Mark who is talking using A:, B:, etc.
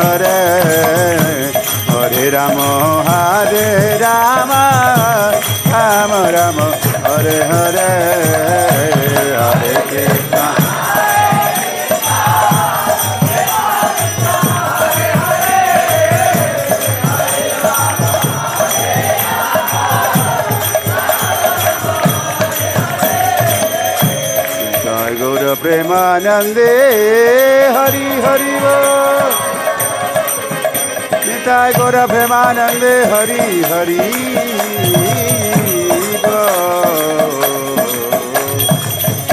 A: हरे हरे राम राम राम हरे हरे हरे कृष्ण गौर प्रेमानंदे हरि हरि बोल निताय गौर प्रेमानंदे हरि हरि